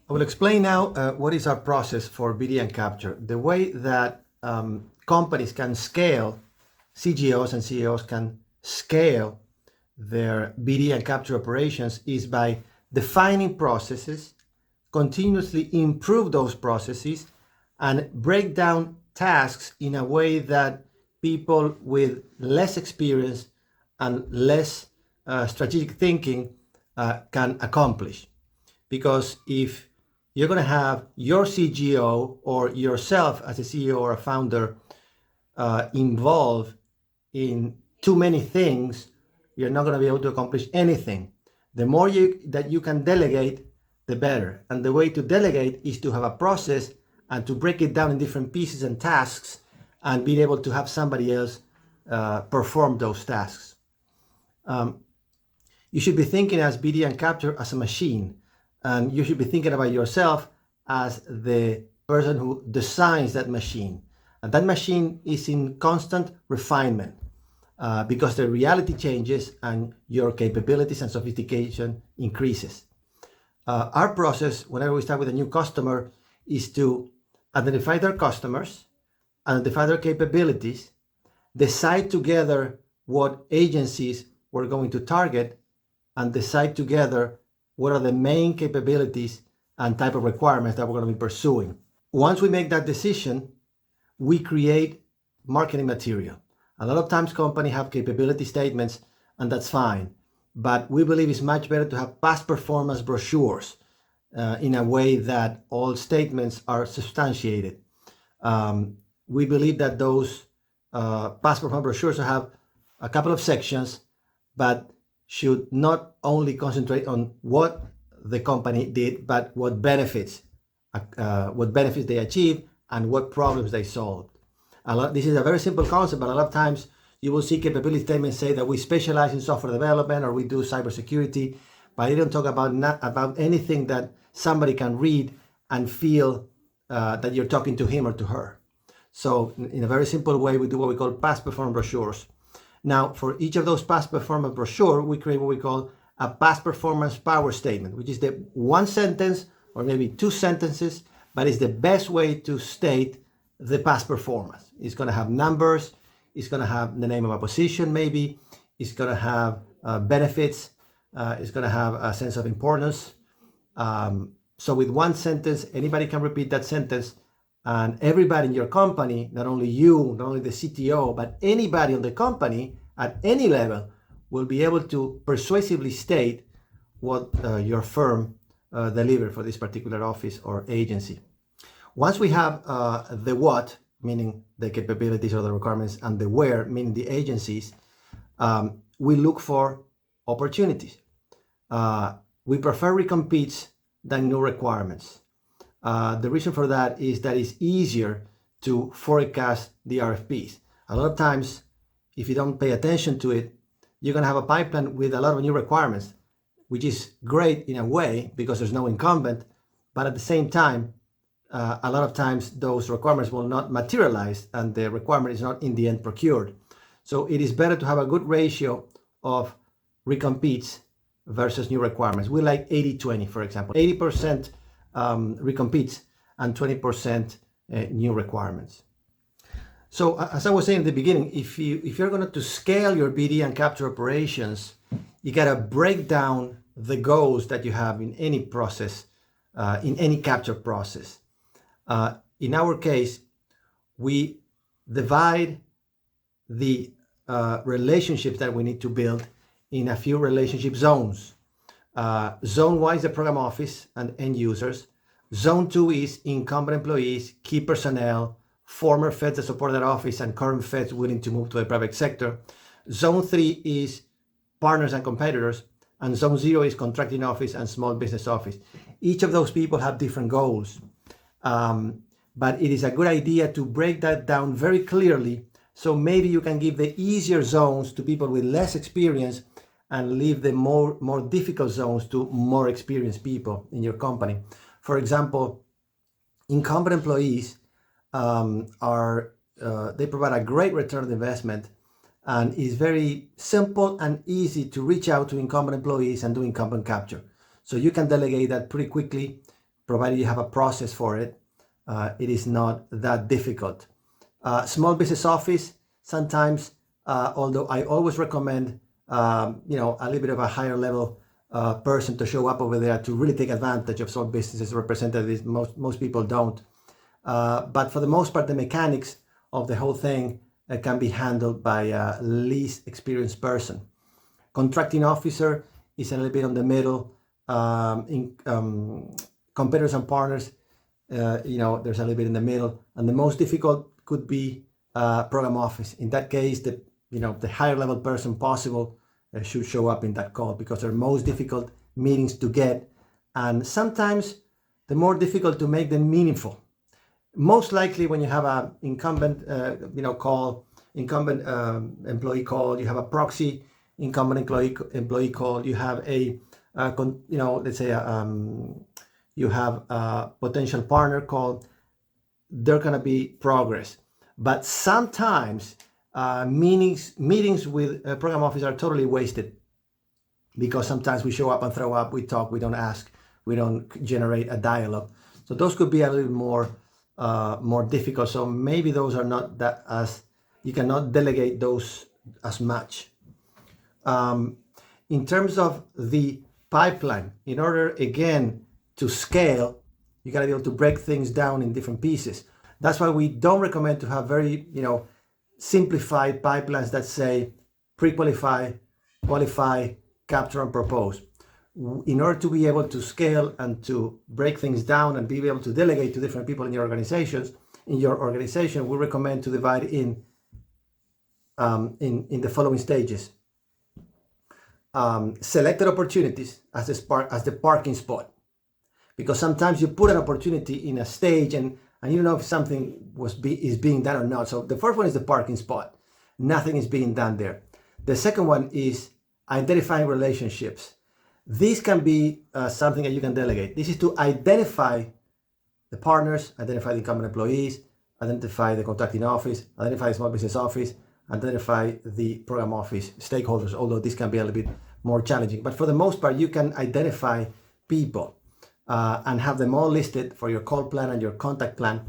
I will explain now what is our process for BD and capture. The way that companies can scale, CGOs and CEOs can scale their BD and capture operations is by defining processes, continuously improve those processes, and break down tasks in a way that people with less experience and less strategic thinking can accomplish. Because if you're going to have your CGO or yourself as a CEO or a founder involved in too many things, you're not going to be able to accomplish anything. The more that you can delegate, the better. And the way to delegate is to have a process and to break it down in different pieces and tasks and be able to have somebody else perform those tasks. You should be thinking as BD and capture as a machine, and you should be thinking about yourself as the person who designs that machine. And that machine is in constant refinement because the reality changes and your capabilities and sophistication increases. Our process, whenever we start with a new customer, is to identify their customers, identify their capabilities, decide together what agencies we're going to target, and decide together what are the main capabilities and type of requirements that we're going to be pursuing. Once we make that decision, we create marketing material. A lot of times companies have capability statements, and that's fine. But we believe it's much better to have past performance brochures in a way that all statements are substantiated. We believe that those past performance brochures have a couple of sections, but should not only concentrate on what the company did, but what benefits they achieved and what problems they solved. This is a very simple concept, but a lot of times you will see capability statements say that we specialize in software development or we do cybersecurity, but they don't talk about anything that somebody can read and feel that you're talking to him or to her. So in a very simple way, we do what we call past performance brochures. Now, for each of those past performance brochure, we create what we call a past performance power statement, which is the one sentence or maybe two sentences, but it's the best way to state the past performance. It's going to have numbers, it's going to have the name of a position maybe, it's going to have benefits, it's going to have a sense of importance. So with one sentence, anybody can repeat that sentence, and everybody in your company, not only you, not only the CTO, but anybody on the company at any level will be able to persuasively state what your firm delivered for this particular office or agency. Once we have the what, meaning the capabilities or the requirements, and the where, meaning the agencies, we look for opportunities. We prefer recompetes than new requirements. The reason for that is that it's easier to forecast the RFPs. A lot of times, if you don't pay attention to it, you're going to have a pipeline with a lot of new requirements, which is great in a way because there's no incumbent, but at the same time, a lot of times those requirements will not materialize and the requirement is not in the end procured. So it is better to have a good ratio of recompetes versus new requirements. We like 80-20, for example, 80% recompetes and 20% new requirements. So as I was saying in the beginning, if you're going to scale your BD and capture operations, you got to break down the goals that you have in any process, in any capture process. In our case, we divide the relationships that we need to build in a few relationship zones. Zone 1 is the program office and end users. Zone 2 is incumbent employees, key personnel, former feds that support that office, and current feds willing to move to the private sector. Zone 3 is partners and competitors. And Zone 0 is contracting office and small business office. Each of those people have different goals. But it is a good idea to break that down very clearly. So maybe you can give the easier zones to people with less experience and leave the more difficult zones to more experienced people in your company. For example, incumbent employees they provide a great return on investment, and it's very simple and easy to reach out to incumbent employees and do incumbent capture. So you can delegate that pretty quickly provided you have a process for it, it is not that difficult. Small business office, sometimes, although I always recommend, a little bit of a higher level person to show up over there to really take advantage of small businesses representatives. Most people don't. But for the most part, the mechanics of the whole thing can be handled by a least experienced person. Contracting officer is a little bit on the middle. Competitors and partners, there's a little bit in the middle. And the most difficult could be program office. In that case, the higher level person possible should show up in that call, because they're most difficult meetings to get, and sometimes the more difficult to make them meaningful. Most likely when you have a incumbent employee call, you have a proxy incumbent employee call, you have a you have a potential partner call, there gonna be progress. But sometimes meetings with a program office are totally wasted, because sometimes we show up and throw up, we talk, we don't ask, we don't generate a dialogue. So those could be a little more difficult. So maybe those are not that you cannot delegate those as much. In terms of the pipeline, in order again to scale, you gotta be able to break things down in different pieces. That's why we don't recommend to have very, simplified pipelines that say pre-qualify, qualify, capture, and propose. In order to be able to scale and to break things down and be able to delegate to different people in your organization, we recommend to divide in the following stages. Selected opportunities as the parking spot, because sometimes you put an opportunity in a stage and you don't know if something is being done or not. So the first one is the parking spot. Nothing is being done there. The second one is identifying relationships. This can be something that you can delegate. This is to identify the partners, identify the incumbent employees, identify the contracting office, identify the small business office, identify the program office stakeholders, although this can be a little bit more challenging. But for the most part, you can identify people and have them all listed for your call plan and your contact plan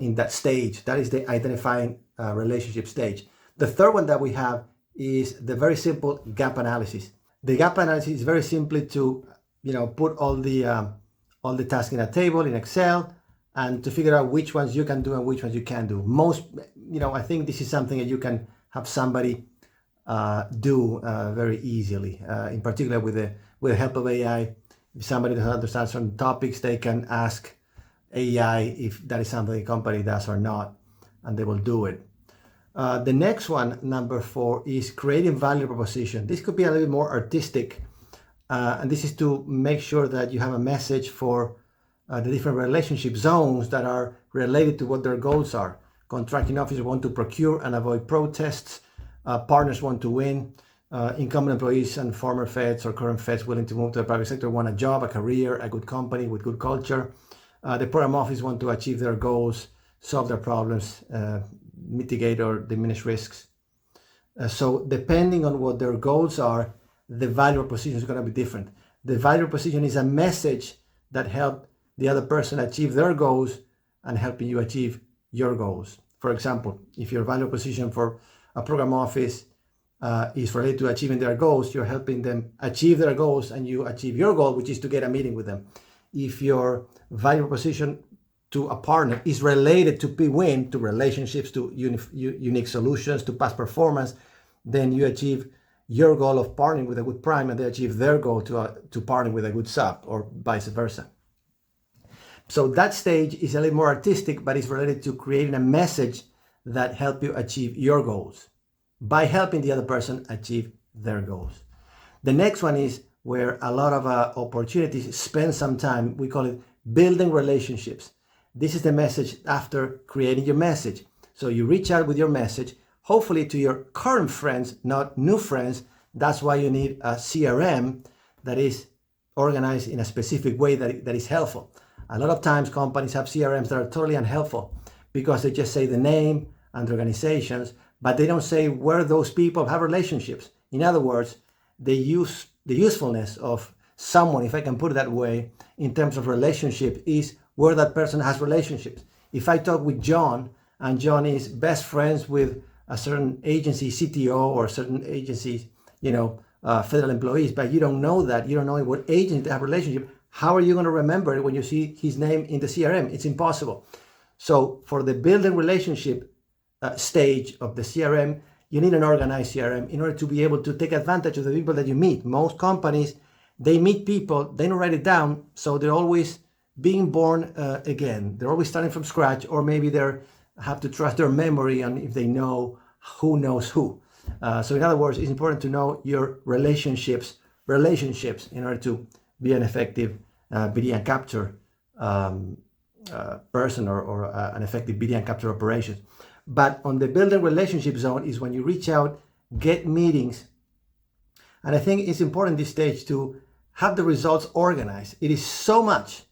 in that stage. That is the identifying relationship stage. The third one that we have is the very simple gap analysis. The gap analysis is very simply to put all the tasks in a table in Excel and to figure out which ones you can do and which ones you can't do. I think this is something that you can have somebody do very easily, in particular with the help of AI. If somebody doesn't understand certain topics, they can ask AI if that is something the company does or not, and they will do it. The next one, number 4, is creating value proposition. This could be a little bit more artistic, and this is to make sure that you have a message for the different relationship zones that are related to what their goals are. Contracting officers want to procure and avoid protests. Partners want to win. Incumbent employees and former feds or current feds willing to move to the private sector want a job, a career, a good company with good culture. The program office want to achieve their goals, solve their problems, mitigate or diminish risks. So depending on what their goals are, the value proposition is going to be different. The value proposition is a message that helps the other person achieve their goals and helping you achieve your goals. For example, if your value proposition for a program office is related to achieving their goals, you're helping them achieve their goals and you achieve your goal, which is to get a meeting with them. If your value proposition to a partner is related to P-Win, to relationships, to unique solutions, to past performance, then you achieve your goal of partnering with a good prime and they achieve their goal to partner with a good sub, or vice versa. So that stage is a little more artistic, but it's related to creating a message that help you achieve your goals by helping the other person achieve their goals. The next one is where a lot of opportunities spend some time. We call it building relationships. This is the message after creating your message. So you reach out with your message, hopefully to your current friends, not new friends. That's why you need a CRM that is organized in a specific way that is helpful. A lot of times companies have CRMs that are totally unhelpful because they just say the name and the organizations, but they don't say where those people have relationships. In other words, they use the usefulness of someone, if I can put it that way, in terms of relationship, is where that person has relationships. If I talk with John, and John is best friends with a certain agency CTO or certain agencies, federal employees, but you don't know that, you don't know what agency they have a relationship, how are you going to remember it when you see his name in the CRM? It's impossible. So for the building relationship stage of the CRM, you need an organized CRM in order to be able to take advantage of the people that you meet. Most companies, they meet people, they don't write it down, so they're always being born again. They're always starting from scratch, or maybe they have to trust their memory on if they know who knows who. So in other words, it's important to know your relationships in order to be an effective BDR capture person or an effective BDR capture operations. But on the building relationship zone is when you reach out, get meetings. And I think it's important at this stage to have the results organized. It is so much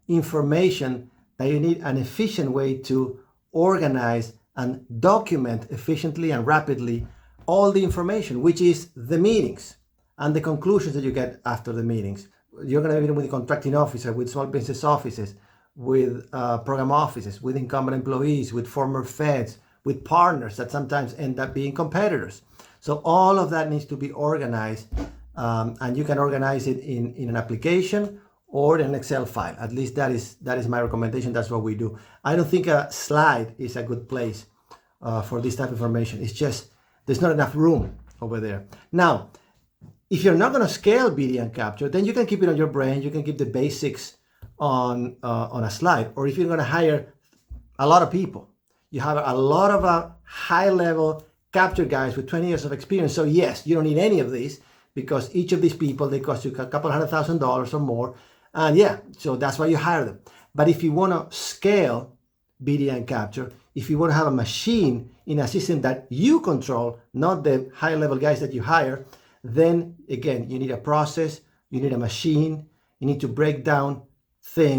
information that you need an efficient way to organize and document efficiently and rapidly all the information, which is the meetings and the conclusions that you get after the meetings. You're going to be meeting with the contracting officer, with small business offices, with program offices, with incumbent employees, with former feds, with partners that sometimes end up being competitors. So all of that needs to be organized, and you can organize it in an application or in an Excel file. At least that is my recommendation. That's what we do. I don't think a slide is a good place for this type of information. It's just there's not enough room over there. Now, if you're not going to scale BDR capture, then you can keep it on your brain. You can keep the basics on a slide. Or if you're going to hire a lot of people, you have a lot of high-level capture guys with 20 years of experience. So yes, you don't need any of these, because each of these people, they cost you a couple $100,000 or more. And yeah, so that's why you hire them. But if you want to scale BDR capture, if you want to have a machine in a system that you control, not the high-level guys that you hire, then again, you need a process, you need a machine, you need to break down things